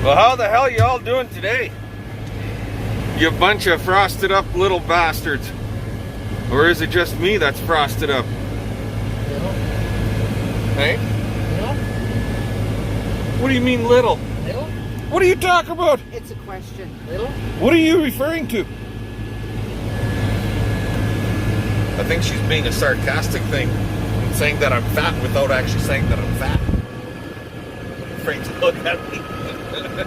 Well, how the hell y'all doing today? You bunch of frosted up little bastards. Or is it just me that's frosted up? Little. Hey? Little? What do you mean little? Little? What are you talking about? It's a question. Little? What are you referring to? I think she's being a sarcastic thing and saying that I'm fat without actually saying that I'm fat. I'm afraid to look at me. Feed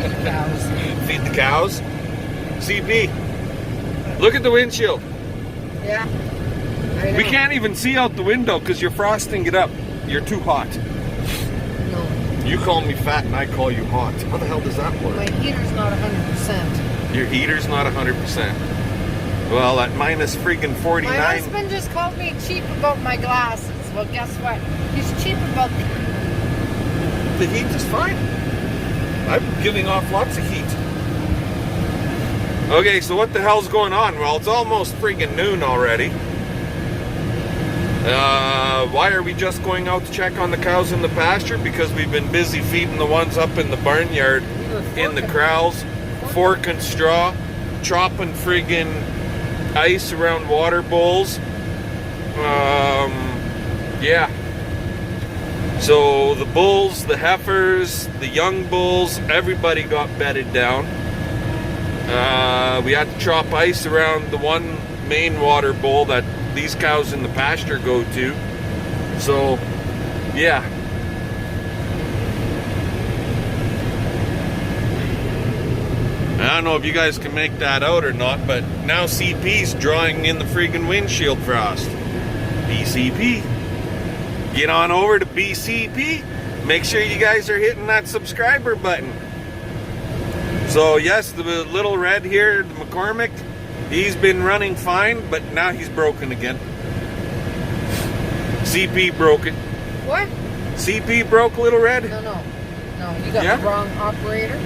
the cows. Feed the cows? CP, look at the windshield. Yeah. I know. We can't even see out the window because you're frosting it up. You're too hot. No. You call me fat and I call you hot. How the hell does that work? My heater's not 100%. Your heater's not 100%. Well, at minus freaking 49. My husband just called me cheap about my glasses. Well, guess what? He's cheap about The heat is fine. I'm giving off lots of heat. Okay, so what the hell's going on? Well, it's almost freaking noon already. Why are we just going out to check on the cows in the pasture? Because we've been busy feeding the ones up in the barnyard, in the corrals, forking straw, chopping friggin' ice around water bowls. Yeah. So the bulls, the heifers, the young bulls, everybody got bedded down. We had to chop ice around the one main water bowl that these cows in the pasture go to. So, yeah. I don't know if you guys can make that out or not, but now CP's drawing in the freaking windshield frost. BCP. Get on over to BCP. Make sure you guys are hitting that subscriber button. So yes, the little red here, the McCormick, he's been running fine, but now he's broken again. CP broke it. What? CP broke Little Red? No. No, you got Yeah? the wrong operator.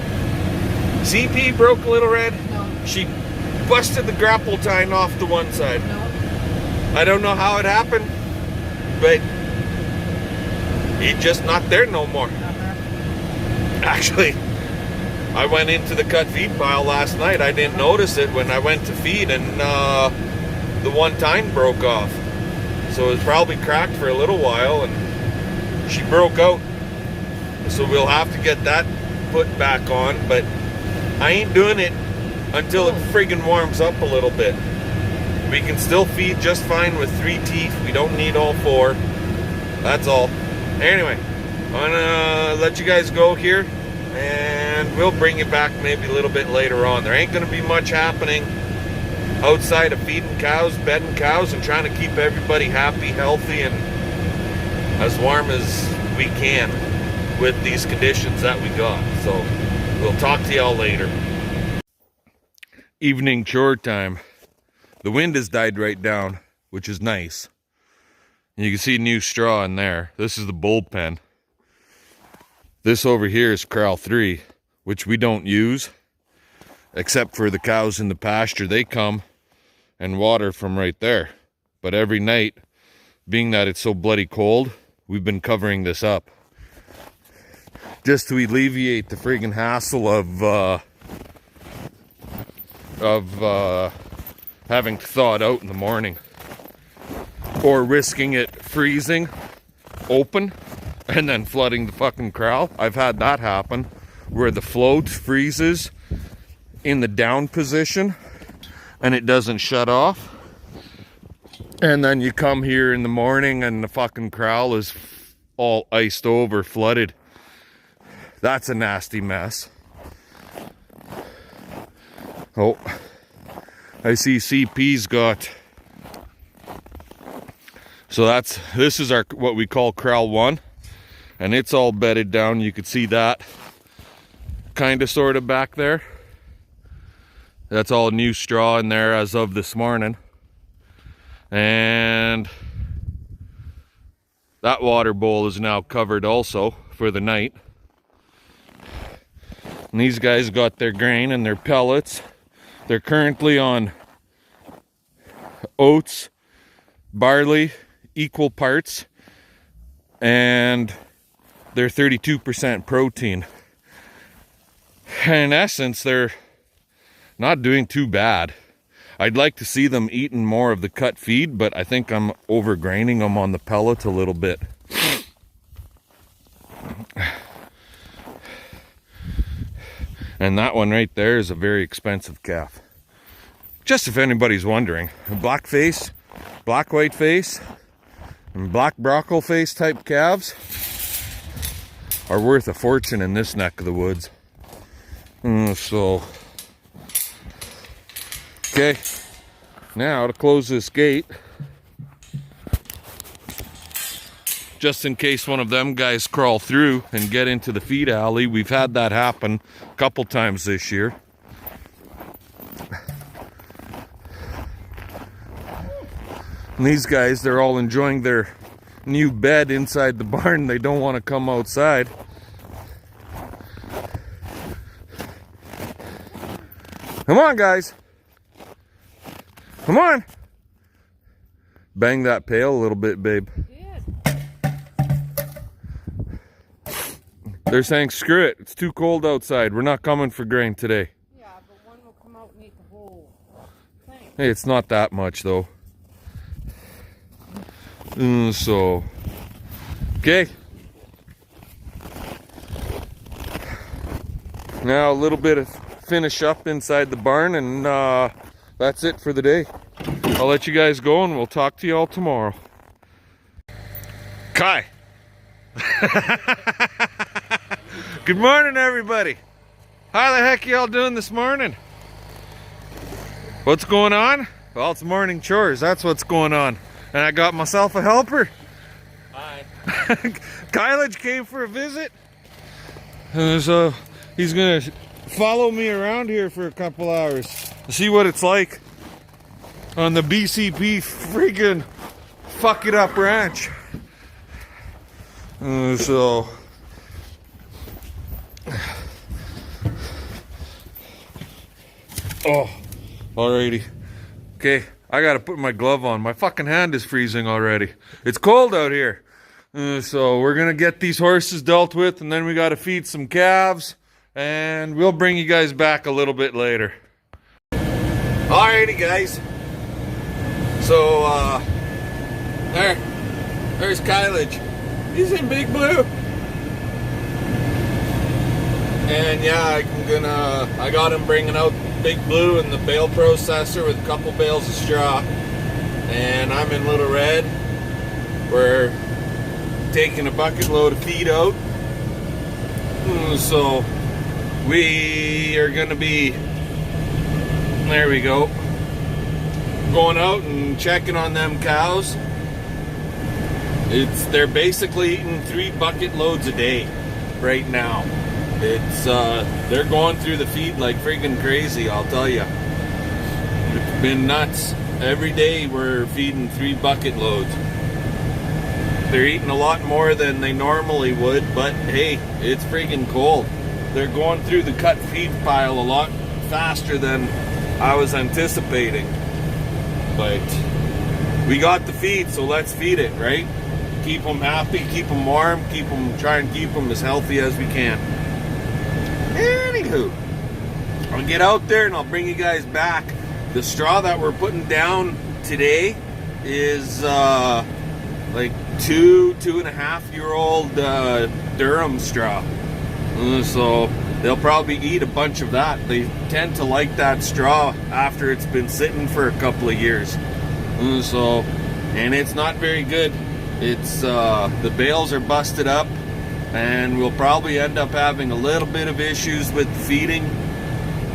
CP broke Little Red? No. She busted the grapple tine off the one side. No. I don't know how it happened, but he's just not there no more. Actually, I went into the cut feed pile last night. I didn't notice it when I went to feed, and the one tine broke off. So it was probably cracked for a little while, and she broke out. So we'll have to get that put back on, but I ain't doing it until it friggin' warms up a little bit. We can still feed just fine with 3 teeth. We don't need all 4. That's all. Anyway, I'm gonna let you guys go here, and we'll bring you back maybe a little bit later on. There ain't gonna be much happening outside of feeding cows, bedding cows, and trying to keep everybody happy, healthy, and as warm as we can with these conditions that we got. So we'll talk to y'all later. Evening chore time. The wind has died right down, which is nice. And you can see new straw in there. This is the bullpen. This over here is corral 3, which we don't use, except for the cows in the pasture. They come and water from right there. But every night, being that it's so bloody cold, we've been covering this up, just to alleviate the friggin' hassle of having to thaw it out in the morning, or risking it freezing open and then flooding the fucking corral. I've had that happen where the float freezes in the down position and it doesn't shut off, and then you come here in the morning and the fucking corral is all iced over, flooded. That's a nasty mess. Oh, I see CP's got. So this is our what we call corral 1, and it's all bedded down. You could see that kind of sort of back there. That's all new straw in there as of this morning. And that water bowl is now covered also for the night. And these guys got their grain and their pellets. They're currently on oats, barley, equal parts, and they're 32% protein. In essence, they're not doing too bad. I'd like to see them eating more of the cut feed, but I think I'm overgraining them on the pellet a little bit. And that one right there is a very expensive calf. Just if anybody's wondering, black face, black white face, and black broccoli face type calves are worth a fortune in this neck of the woods. So, okay, now to close this gate, just in case one of them guys crawl through and get into the feed alley. We've had that happen a couple times this year. And these guys, they're all enjoying their new bed inside the barn. They don't want to come outside. Come on, guys. Come on. Bang that pail a little bit, babe. They're saying, screw it. It's too cold outside. We're not coming for grain today. Yeah, but one will come out and eat the whole thing. Hey, it's not that much, though. So, okay. Now a little bit of finish up inside the barn, and that's it for the day. I'll let you guys go, and we'll talk to you all tomorrow. Kai. Good morning, everybody. How the heck y'all doing this morning? What's going on? Well, it's morning chores. That's what's going on. And I got myself a helper. Hi. Kylage came for a visit. And so he's gonna follow me around here for a couple hours to see what it's like on the BCP friggin' fuck it up ranch. So oh, alrighty. Okay, I gotta put my glove on. My fucking hand is freezing already. It's cold out here. So we're gonna get these horses dealt with, and then we gotta feed some calves, and we'll bring you guys back a little bit later. Alrighty, guys. So, there's Kylage. He's in Big Blue. And yeah, I got him bringing out Big Blue and the bale processor with a couple bales of straw. And I'm in Little Red. We're taking a bucket load of feed out. So we are gonna be, there we go, going out and checking on them cows. They're basically eating 3 bucket loads a day right now. They're going through the feed like friggin' crazy, I'll tell you. It's been nuts. Every day we're feeding 3 bucket loads. They're eating a lot more than they normally would, but hey, it's friggin' cold. They're going through the cut feed pile a lot faster than I was anticipating. But we got the feed, so let's feed it, right? Keep them happy, keep them warm, try and keep them as healthy as we can. Anywho, I'll get out there and I'll bring you guys back. The straw that we're putting down today is like 2.5-year-old Durham straw. So they'll probably eat a bunch of that. They tend to like that straw after it's been sitting for a couple of years. And it's not very good. It's the bales are busted up, and we'll probably end up having a little bit of issues with feeding,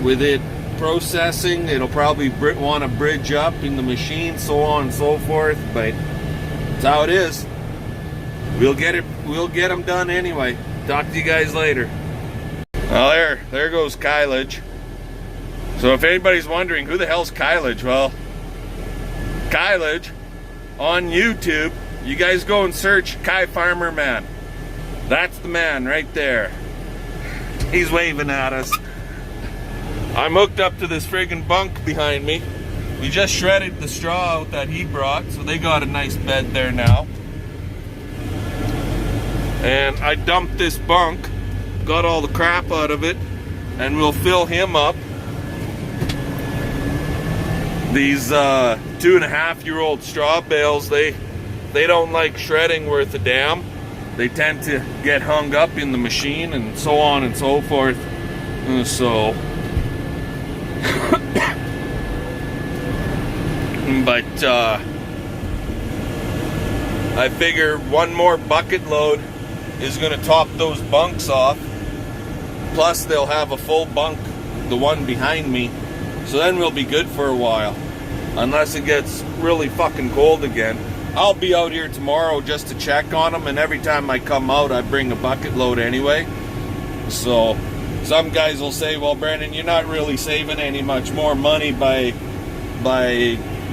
with it processing. It'll probably want to bridge up in the machine, so on and so forth. But that's how it is. We'll get them done anyway. Talk to you guys later. Well, there goes Kylage. So if anybody's wondering who the hell's Kylage, well, Kylage on YouTube, you guys go and search Kai Farmer Man. That's the man right there. He's waving at us. I'm hooked up to this friggin' bunk behind me. We just shredded the straw out that he brought, so they got a nice bed there now. And I dumped this bunk, got all the crap out of it, and we'll fill him up. These 2.5-year-old straw bales, they don't like shredding worth a damn. They tend to get hung up in the machine and so on and so forth. So, but I figure one more bucket load is going to top those bunks off. Plus they'll have a full bunk, the one behind me. So then we'll be good for a while. Unless it gets really fucking cold again. I'll be out here tomorrow just to check on them, and every time I come out I bring a bucket load anyway. So some guys will say, well, Brandon, you're not really saving any much more money by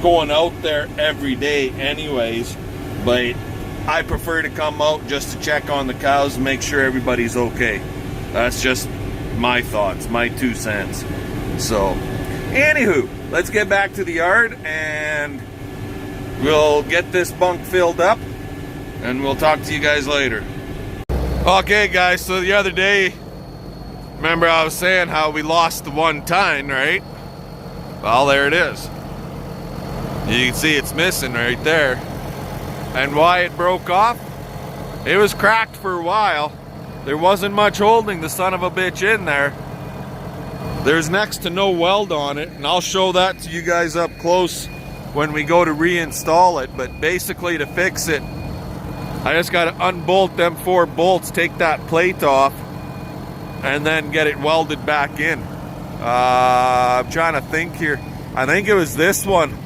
going out there every day anyways. But I prefer to come out just to check on the cows and make sure everybody's okay. That's just my thoughts, my 2 cents. So anywho, let's get back to the yard and we'll get this bunk filled up and we'll talk to you guys later. Okay guys, so the other day, remember I was saying how we lost the one tine, right? Well, there it is. You can see it's missing right there. And why it broke off? It was cracked for a while. There wasn't much holding the son of a bitch in there. There's next to no weld on it, and I'll show that to you guys up close when we go to reinstall it. But basically, to fix it, I just got to unbolt them 4 bolts, take that plate off, and then get it welded back in. I'm trying to think here. I think it was this one.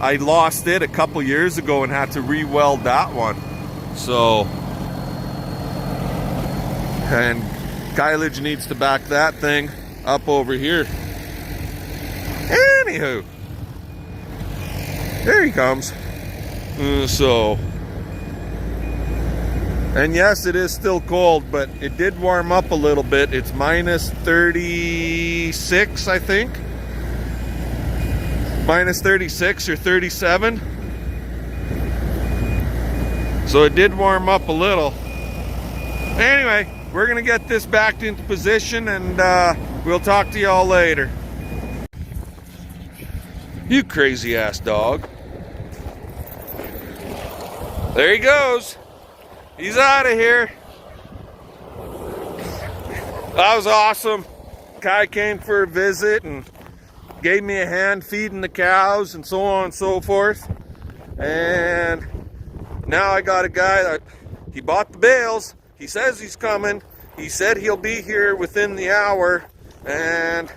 I lost it a couple years ago and had to re-weld that one. So, and Kylage needs to back that thing up over here. Anywho, there he comes. And yes, it is still cold, but it did warm up a little bit. It's minus 36, I think. Minus 36 or 37. So it did warm up a little. Anyway, we're gonna get this back into position and we'll talk to y'all later. You crazy ass dog. There he goes. He's out of here. That was awesome. Kai came for a visit and gave me a hand feeding the cows and so on and so forth. And now I got a guy that he bought the bales. He says he's coming. He said he'll be here within the hour. And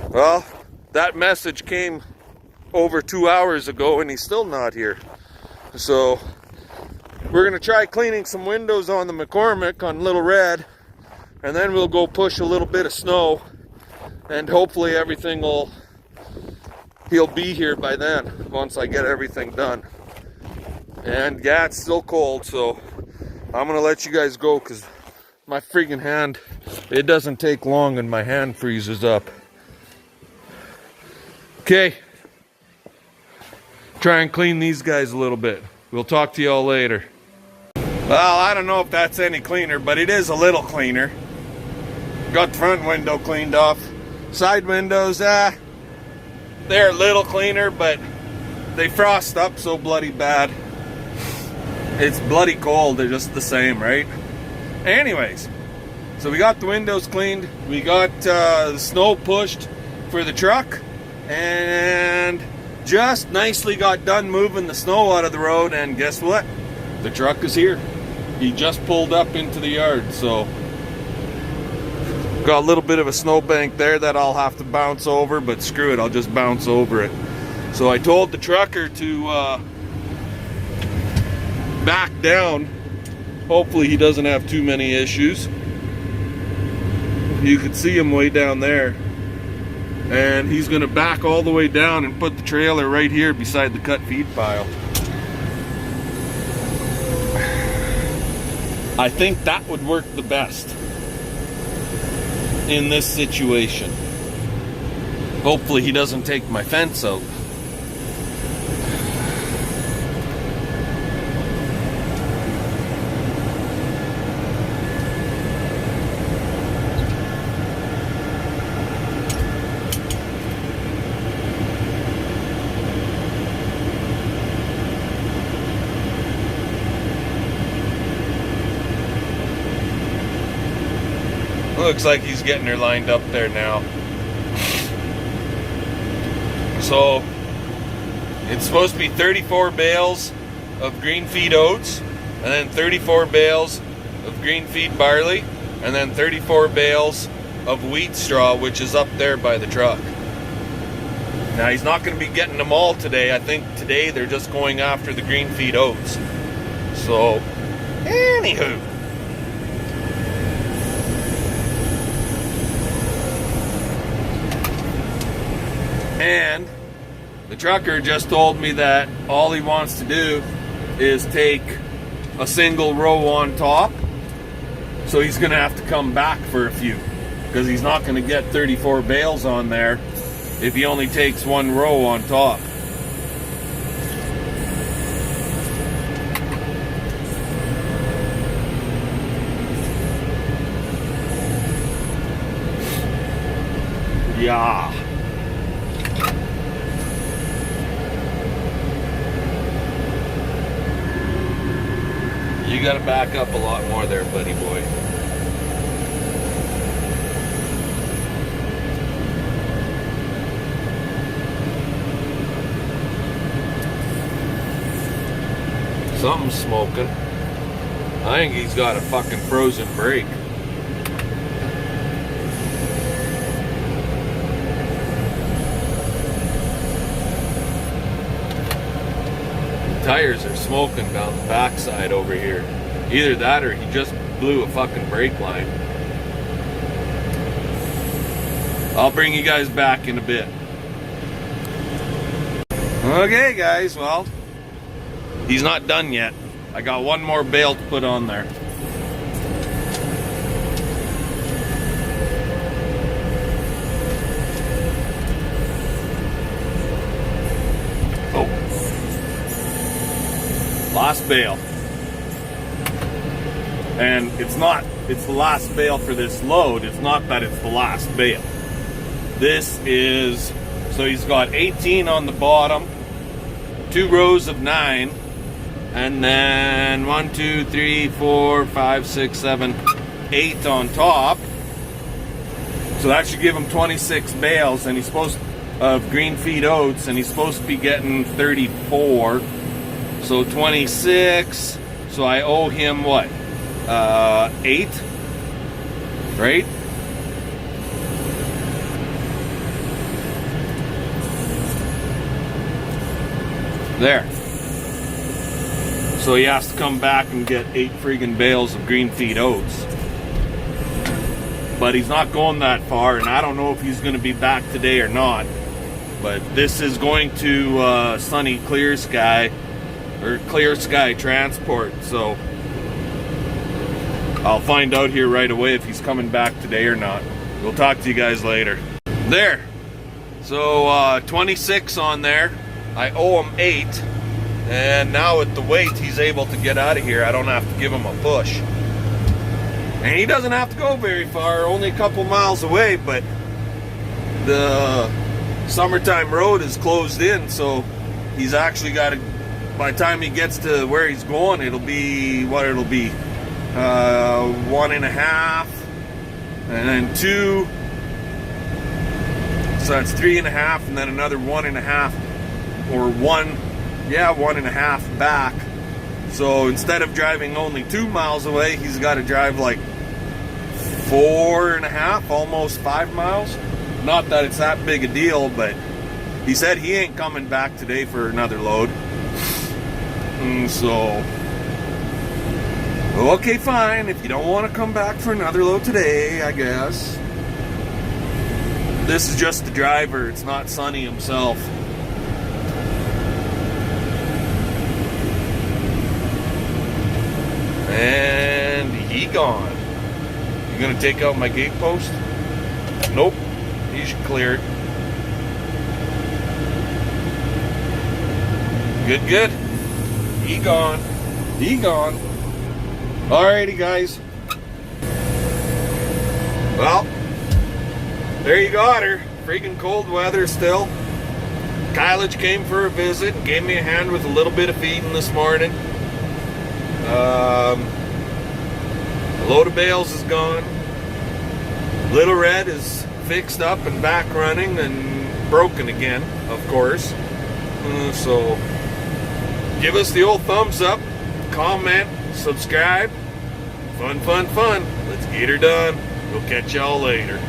well, that message came over 2 hours ago and he's still not here. So we're gonna try cleaning some windows on the McCormick on Little Red, and then we'll go push a little bit of snow, and hopefully he'll be here by then once I get everything done. And yeah, it's still cold, so I'm gonna let you guys go because my freaking hand, it doesn't take long and my hand freezes up. Okay, try and clean these guys a little bit. We'll talk to y'all later. Well, I don't know if that's any cleaner, but it is a little cleaner. Got the front window cleaned off. Side windows, they're a little cleaner, but they frost up so bloody bad. It's bloody cold, they're just the same, right? Anyways, so we got the windows cleaned. We got the snow pushed for the truck. And just nicely got done moving the snow out of the road. And guess what? The truck is here. He just pulled up into the yard, so got a little bit of a snowbank there that I'll have to bounce over, but screw it, I'll just bounce over it. So I told the trucker to back down. Hopefully he doesn't have too many issues. You can see him way down there. And he's gonna back all the way down and put the trailer right here beside the cut feed pile. I think that would work the best in this situation. Hopefully he doesn't take my fence out. Looks like he's getting her lined up there now. So it's supposed to be 34 bales of green feed oats, and then 34 bales of green feed barley, and then 34 bales of wheat straw, which is up there by the truck. Now he's not going to be getting them all today. I think today they're just going after the green feed oats. So, anywho. And the trucker just told me that all he wants to do is take a single row on top. So he's going to have to come back for a few, because he's not going to get 34 bales on there if he only takes one row on top. Yeah. You gotta back up a lot more there, buddy boy. Something's smoking. I think he's got a fucking frozen brake. Tires are smoking down the backside over here. Either that or he just blew a fucking brake line. I'll bring you guys back in a bit. Okay guys, well, he's not done yet. I got one more bale to put on there. Last bale. And it's the last bale for this load. It's not that it's the last bale. This is, so he's got 18 on the bottom, 2 rows of 9, and then 1, 2, 3, 4, 5, 6, 7, 8 on top. So that should give him 26 bales, and he's supposed of green feed oats, and he's supposed to be getting 34. So 26, so I owe him what? 8, right? There. So he has to come back and get 8 friggin' bales of green feed oats. But he's not going that far, and I don't know if he's going to be back today or not. But this is going to Sunny Clear Sky, or Clear Sky Transport, so I'll find out here right away if he's coming back today or not. We'll talk to you guys later. There. So 26 on there. I owe him 8. And now with the weight, he's able to get out of here. I don't have to give him a push. And he doesn't have to go very far, only a couple miles away, but the summertime road is closed in, so he's actually got to, by the time he gets to where he's going, it'll be, what it'll be, 1.5, and then 2, so that's 3.5, and then another 1.5, or 1.5 back. So instead of driving only 2 miles away, he's got to drive like 4.5, almost 5 miles. Not that it's that big a deal, but he said he ain't coming back today for another load. So, okay, fine. If you don't want to come back for another load today, I guess. This is just the driver. It's not Sonny himself. And he gone. You gonna take out my gate post? Nope. He should clear it. Good, good. He gone. He gone. Alrighty, guys. Well, there you got her. Freaking cold weather still. Kylage came for a visit and gave me a hand with a little bit of feeding this morning. A load of bales is gone. Little Red is fixed up and back running and broken again, of course. So give us the old thumbs up, comment, subscribe. Fun, fun, fun. Let's get her done. We'll catch y'all later.